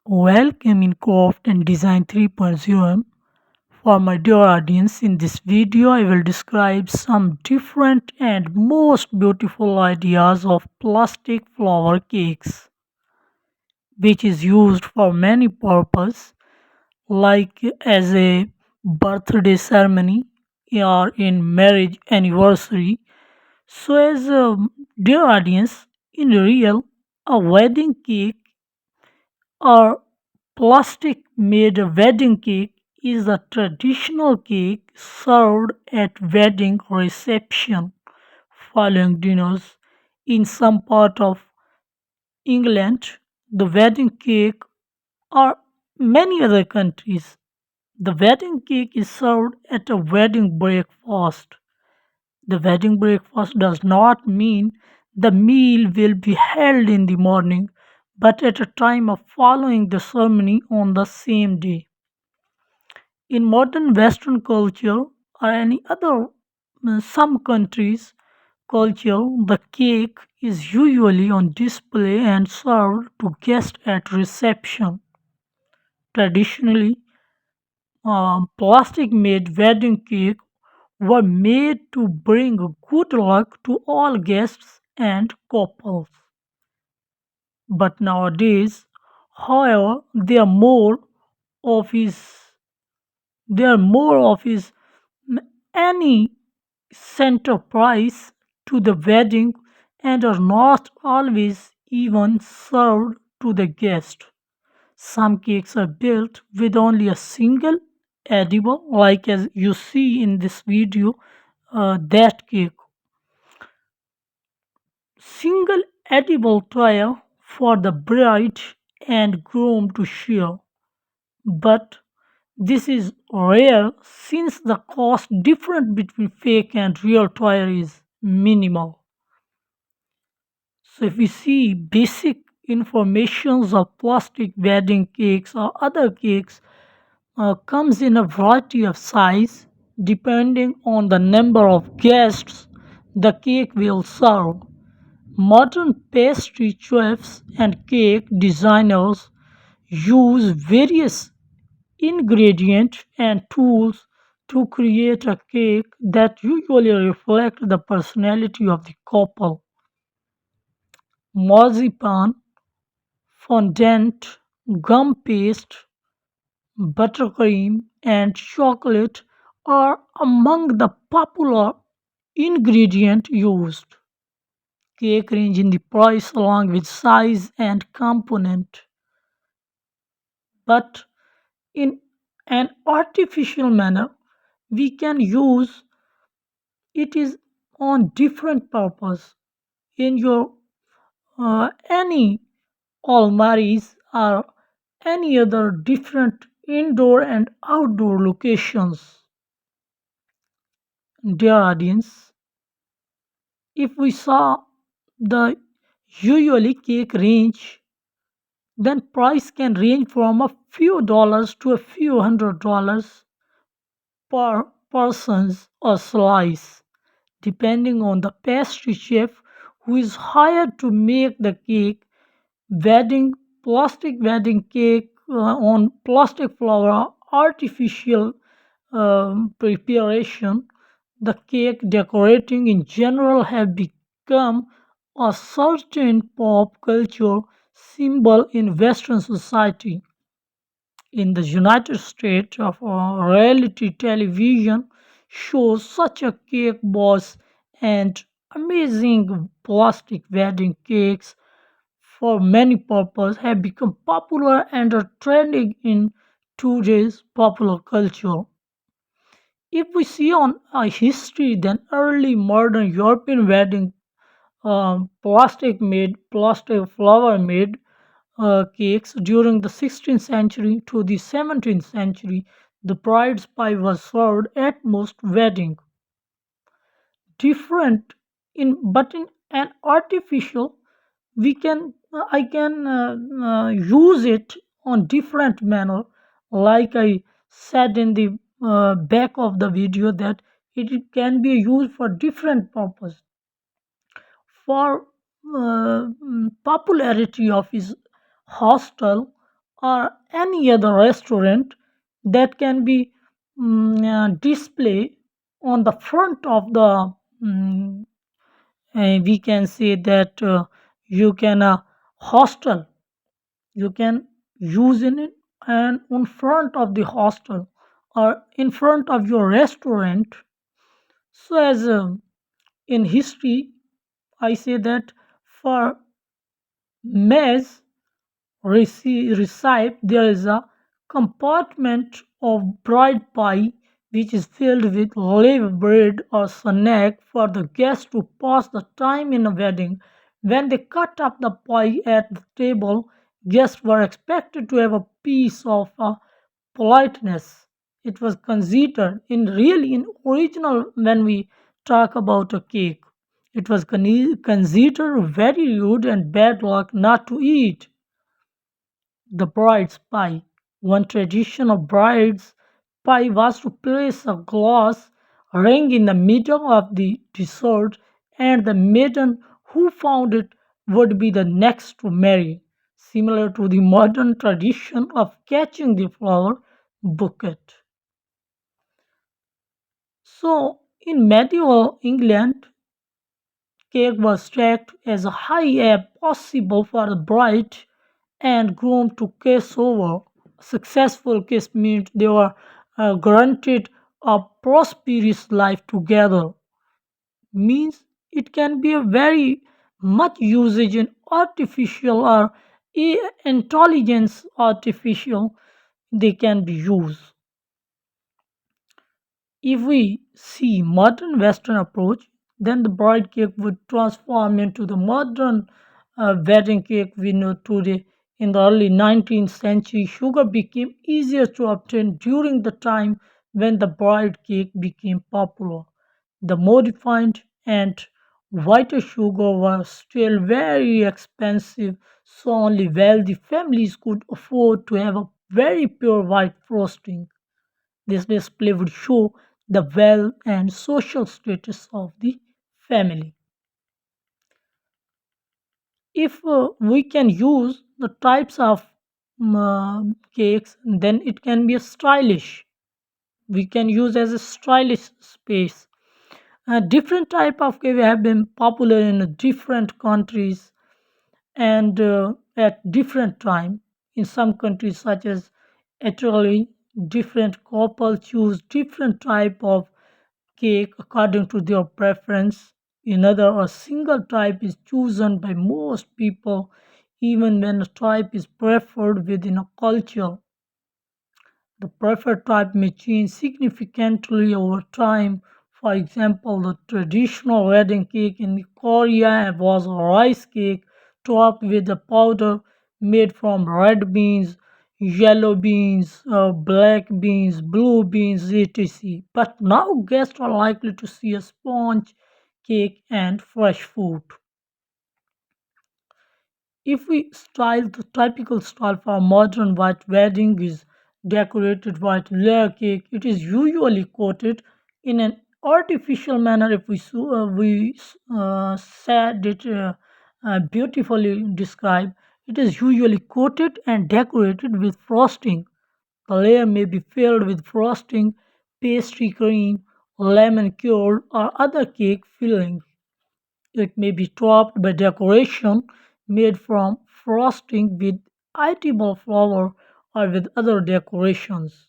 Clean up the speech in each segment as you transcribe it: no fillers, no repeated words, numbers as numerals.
Welcome in Craft and Design 3.0. For my dear audience, in this video I will describe some different and most beautiful ideas of plastic flower cakes, which is used for many purposes like as a birthday ceremony or in marriage anniversary. So as a dear audience, in real, a wedding cake or plastic made wedding cake is a traditional cake served at wedding reception following dinners. In some part of England, the wedding cake or many other countries, the wedding cake is served at a wedding breakfast. The wedding breakfast does not mean the meal will be held in the morning, but at a time of following the ceremony on the same day. In modern Western culture or any other some countries culture, the cake is usually on display and served to guests at reception. Traditionally, plastic made wedding cake were made to bring good luck to all guests and couples. But nowadays, however, of is any center price to the wedding and are not always even served to the guest. Some cakes are built with only a single edible, like as you see in this video, that cake. Single edible tray for the bride and groom to share. But this is rare since the cost difference between fake and real tray is minimal. So if we see basic informations of plastic wedding cakes or other cakes comes in a variety of size depending on the number of guests the cake will serve. Modern pastry chefs and cake designers use various ingredients and tools to create a cake that usually reflect the personality of the couple. Marzipan, fondant, gum paste, buttercream, and chocolate are among the popular ingredients used. Cake range in the price along with size and component, but in an artificial manner we can use it is on different purpose in your any almaris or any other different indoor and outdoor locations. Dear audience, if we saw the usually cake range, then price can range from a few dollars to a few $100 per person's a slice, depending on the pastry chef who is hired to make the cake. Wedding plastic wedding cake on plastic flower artificial preparation, the cake decorating in general have become a certain pop culture symbol in Western society. In the United States, of reality television shows such a cake boss and amazing plastic wedding cakes for many purposes have become popular and are trending in today's popular culture. If we see on a history, then early modern European wedding plastic flower made cakes during the 16th century to the 17th century. The bride's pie was served at most wedding. Different in but in an artificial, we can I can use it on different manner, like I said in the back of the video that it can be used for different purpose for popularity of his hostel or any other restaurant that can be displayed on the front of the mm, we can say that you can hostel you can use in it, and in front of the hostel or in front of your restaurant. So as in history I say that for maize receipt, there is a compartment of bride pie which is filled with live bread or snack for the guests to pass the time in a wedding. When they cut up the pie at the table, guests were expected to have a piece of politeness. It was considered in original when we talk about a cake. It was considered very rude and bad luck not to eat the bride's pie. One tradition of bride's pie was to place a glass ring in the middle of the dessert, and the maiden who found it would be the next to marry, similar to the modern tradition of catching the flower bouquet. So, in medieval England, cake was stacked as high as possible for the bride and groom to kiss over. Successful kiss meant they were granted a prosperous life together. Means it can be a very much usage in artificial or intelligence artificial they can be used. If we see modern Western approach, then the bride cake would transform into the modern wedding cake we know today. In the early 19th century, sugar became easier to obtain during the time when the bride cake became popular. The more refined and whiter sugar was still very expensive, so only wealthy families could afford to have a very pure white frosting. This display would show the wealth and social status of the family. If we can use the types of cakes, then it can be a stylish. We can use as a stylish space. Different type of cake have been popular in different countries and at different time. In some countries such as Italy, different couples choose different type of cake according to their preference. In other, a single type is chosen by most people, even when a type is preferred within a culture. The preferred type may change significantly over time. For example, the traditional wedding cake in Korea was a rice cake topped with a powder made from red beans, yellow beans, black beans, blue beans, etc. But now guests are likely to see a sponge cake and fresh fruit. If we style the typical style for a modern white wedding is decorated white layer cake, it is usually coated in an artificial manner. If we said it beautifully described, it is usually coated and decorated with frosting. The layer may be filled with frosting, pastry cream, lemon curd, or other cake fillings. It may be topped by decoration made from frosting with edible flour or with other decorations.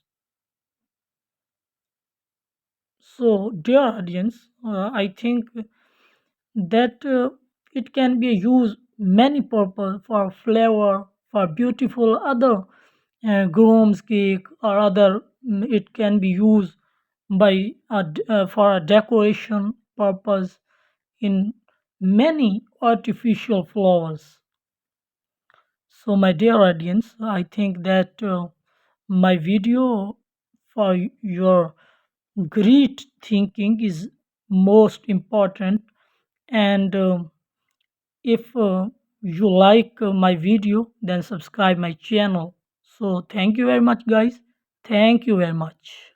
So, dear audience, I think that it can be used many purpose for flavor, for beautiful other groom's cake or other. It can be used for a decoration purpose in many artificial flowers. So, my dear audience, I think that my video for your great thinking is most important. And if you like my video, then subscribe my channel. So, thank you very much, guys. Thank you very much.